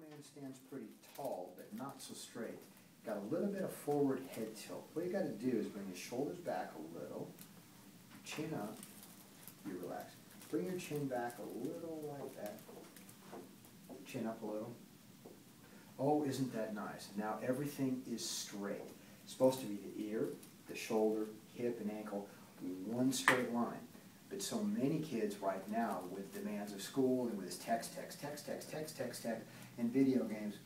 man stands pretty tall, but not so straight. Got a little bit of forward head tilt. What you got to do is bring your shoulders back a little, chin up, you relax. Bring your chin back a little like that. Chin up a little. Oh, isn't that nice? Now everything is straight. It's supposed to be the ear, the shoulder, hip, and ankle, one straight line. But so many kids right now, with demands of school and with this text, and video games,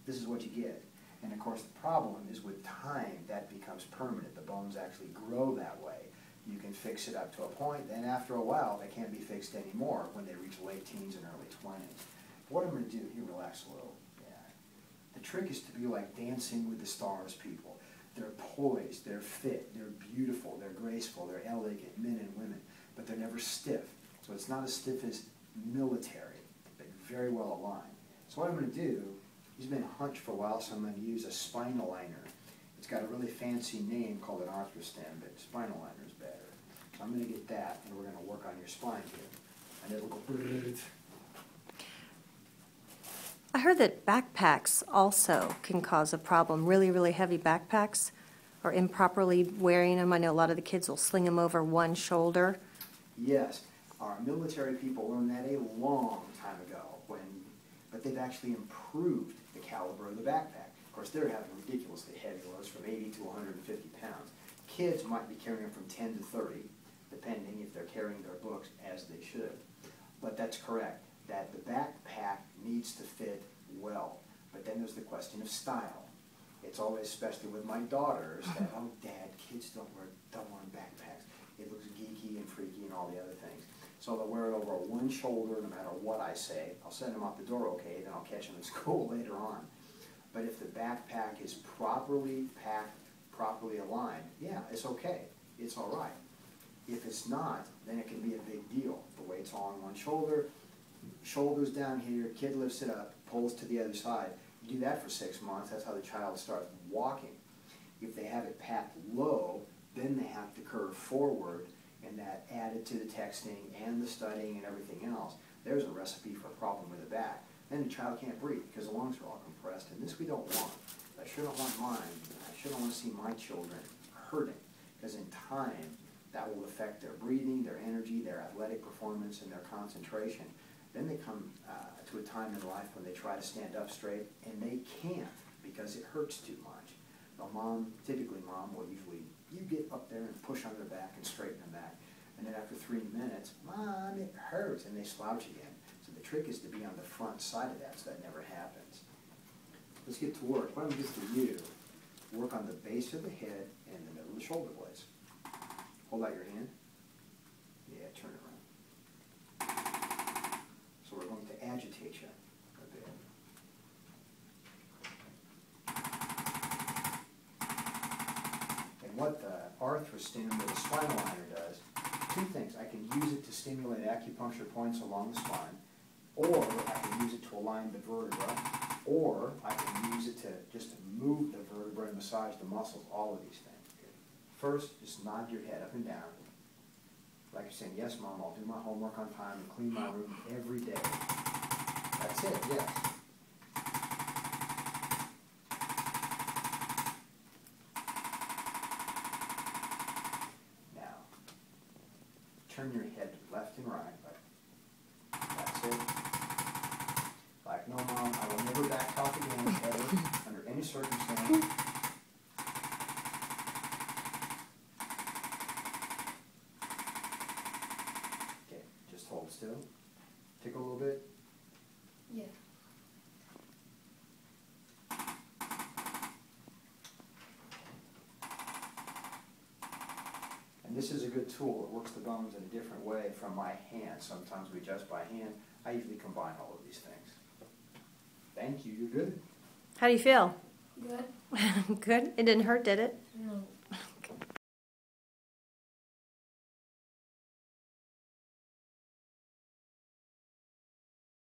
this is what you get. And of course the problem is with time, that becomes permanent. The bones actually grow that way. You can fix it up to a point, then after a while they can't be fixed anymore when they reach late teens and early 20s. What I'm going to do, here, relax a little. Yeah. The trick is to be like Dancing with the Stars people. They're poised, they're fit, they're beautiful, they're graceful, they're elegant, men and women, but they're never stiff. So it's not as stiff as military, but very well aligned. So what I'm going to do, he's been hunched for a while, so I'm going to use a spinal liner. It's got a really fancy name called an Arthrostim, but spinal liner is better. So I'm going to get that, and we're going to work on your spine here. And it'll go... I heard that backpacks also can cause a problem. Really, really heavy backpacks, or improperly wearing them. I know a lot of the kids will sling them over one shoulder. Yes, our military people learned that a long time ago, but they've actually improved the caliber of the backpack. Of course, they're having ridiculously heavy loads from 80 to 150 pounds. Kids might be carrying from 10 to 30, depending if they're carrying their books as they should. But that's correct, that the backpack needs to fit well. But then there's the question of style. It's always, especially with my daughters, that, oh, Dad, kids don't wear backpacks. It looks geeky and freaky and all the other things. So they'll wear it over one shoulder no matter what I say. I'll send them out the door okay, then I'll catch them in school later on. But if the backpack is properly packed, properly aligned, yeah, it's okay. It's all right. If it's not, then it can be a big deal. The weight's all on one shoulder, shoulders down here, kid lifts it up, pulls to the other side. You do that for 6 months, that's how the child starts walking. If they have it packed low, then they have to curve forward, and that added to the texting and the studying and everything else, there's a recipe for a problem with the back. Then the child can't breathe because the lungs are all compressed, and this we don't want. I sure don't want mine. I sure don't want to see my children hurting, because in time, that will affect their breathing, their energy, their athletic performance, and their concentration. Then they come to a time in life when they try to stand up straight, and they can't because it hurts too much. Now, typically mom will usually, you get up there and push on their back and straighten them back. And then after 3 minutes, Mom, it hurts, and they slouch again. So the trick is to be on the front side of that so that never happens. Let's get to work. What I'm going to do for you, work on the base of the head and the middle of the shoulder blades. Hold out your hand. Yeah, turn it around. So we're going to agitate you a bit. And what the Arthrostim or the spinal liner does, two things. I can use it to stimulate acupuncture points along the spine, or I can use it to align the vertebra, or I can use it to just move the vertebra and massage the muscles, all of these things. First, just nod your head up and down. Like you're saying, yes, Mom, I'll do my homework on time and clean my room every day. That's it, yes. Now, turn your head left and right. That's it. Like, no, Mom, I will never back talk again, ever, under any circumstance. Hold still. Tickle a little bit. Yeah. And this is a good tool. It works the bones in a different way from my hand. Sometimes we adjust by hand. I usually combine all of these things. Thank you. You're good. How do you feel? Good. Good? It didn't hurt, did it?